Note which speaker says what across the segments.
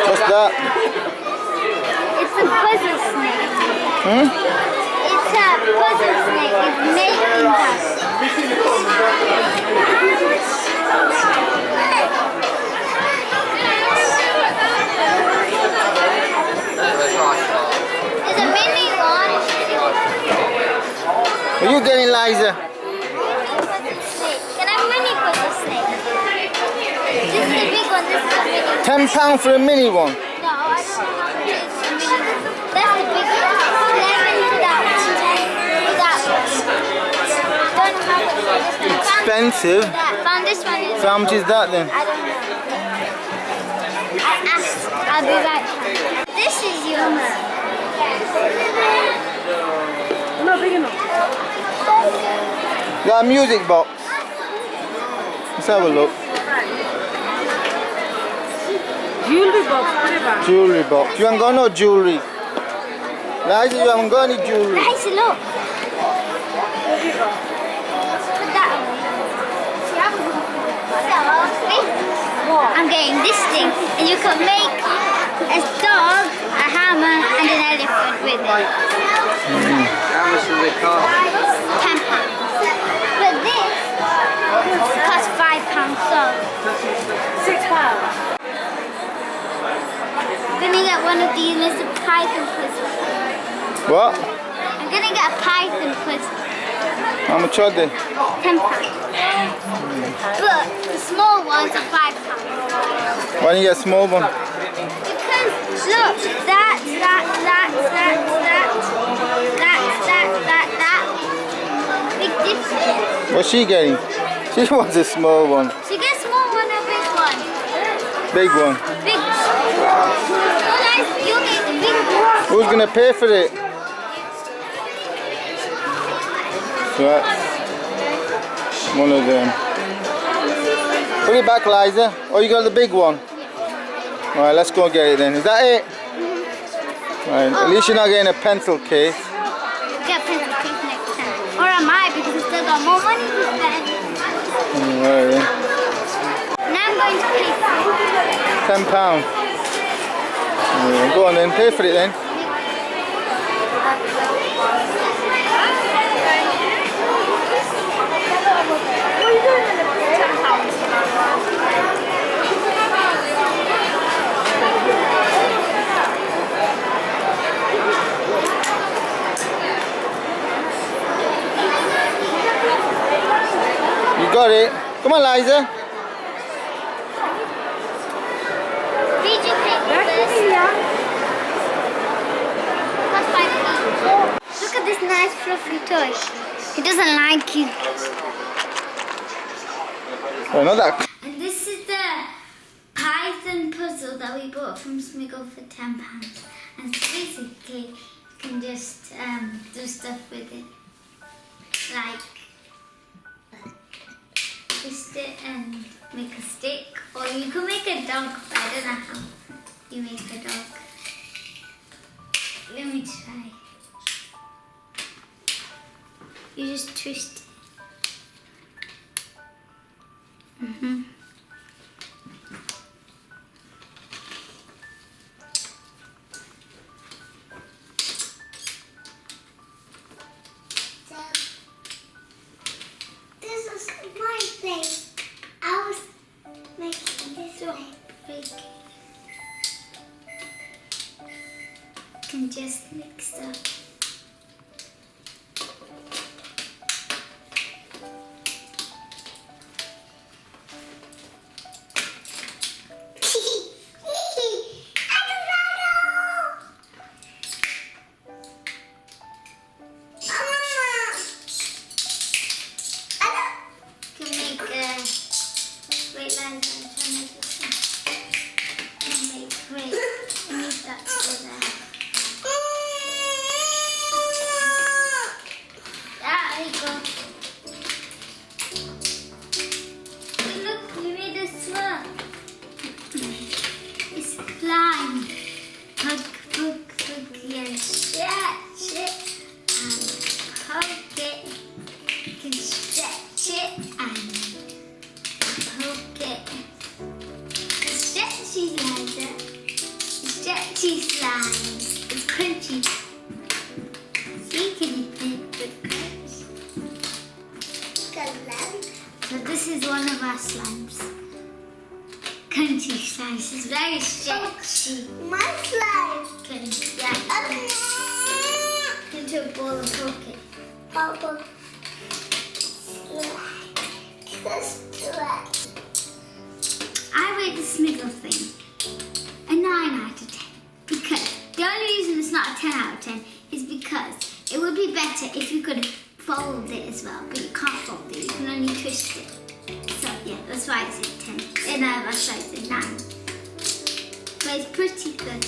Speaker 1: What's that?
Speaker 2: It's a puzzle snake.
Speaker 1: Hmm?
Speaker 2: It's a puzzle snake. It's making us. There's a mini one.
Speaker 1: What are you getting, Liza?
Speaker 2: Can I have mini puzzle snake? This is the big one. This is the mini one.
Speaker 1: £10 for a mini one.
Speaker 2: No, I don't know how much is the mini one. That's the big one. 11 for that one. 10 for that one. Don't know how much for this one.
Speaker 1: Expensive.
Speaker 2: Found this one.
Speaker 1: So how much is that then?
Speaker 2: I don't know. I asked. I'll be right back. This is yours.
Speaker 3: No, big enough.
Speaker 1: Got a music box. Let's have a look.
Speaker 3: Jewelry box, put it back.
Speaker 1: Jewelry box. You haven't got no jewelry. Liza, you haven't got any jewelry.
Speaker 2: Nice, look. Put that away. I'm getting this thing, and you can make a dog, a hammer, and an elephant with it.
Speaker 4: How much does it cost?
Speaker 2: £10. But this costs £5, so
Speaker 3: £6.
Speaker 2: I'm gonna get one of these Mr. Python puzzles.
Speaker 1: What?
Speaker 2: I'm gonna get a Python puzzle.
Speaker 1: How much are they?
Speaker 2: £10. But the small ones are £5.
Speaker 1: Why don't you get a small one?
Speaker 2: Because look, that. Big difference.
Speaker 1: What's she getting? She wants a small one.
Speaker 2: She gets small one or big one?
Speaker 1: Big one.
Speaker 2: Big. Oh, nice. You get the big one.
Speaker 1: Who's gonna pay for it? So that's one of them. Put it back, Liza. Oh, you got the big one? Alright, let's go get it then. Is that it? Right, at least you're not getting a pencil case.
Speaker 2: Get a pencil case next time. Or I might because I still got more money to spend.
Speaker 1: Alright then.
Speaker 2: Now I'm going to pay for it.
Speaker 1: £10. Yeah, go on then, pay for it then. You got it. Come on, Liza.
Speaker 2: Did you pay for this? What's my fee? Look at this nice fluffy toy. He doesn't like you.
Speaker 1: Oh, not that.
Speaker 2: And this is the Python puzzle that we bought from Smiggle for £10. And so basically, you can just do stuff with it. Like twist it and make a stick. Or you can make a dog, but I don't know how you make a dog. Let me try. You just twist it.
Speaker 5: This is my place. I was making this way.
Speaker 2: Break it. You can just mix up. You can make great lines. I'm trying to do some. Make great. I need that to go there. There you go. Hey, look, we made a swirl. It's flying. Hug, and stretch it and poke it. You can stretch it and poke So this is one of our slimes. Crunchy slimes. It's very stretchy.
Speaker 5: My slime.
Speaker 2: Yeah. Into a ball of pocket.
Speaker 5: Purple. This slime.
Speaker 2: I rate the Smiggle thing a 9 out of 10. Because the only reason it's not a 10 out of 10 is because it would be better if you could fold it as well, but you can't fold it, you can only twist it. So yeah, that's why it's a 10. And that's why it's a 9. But it's pretty good.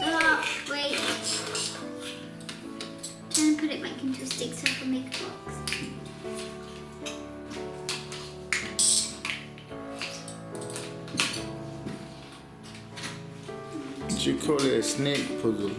Speaker 2: Oh, wait. I'm trying to put it back into a stick so I can make a box.
Speaker 1: You call it a snake puzzle.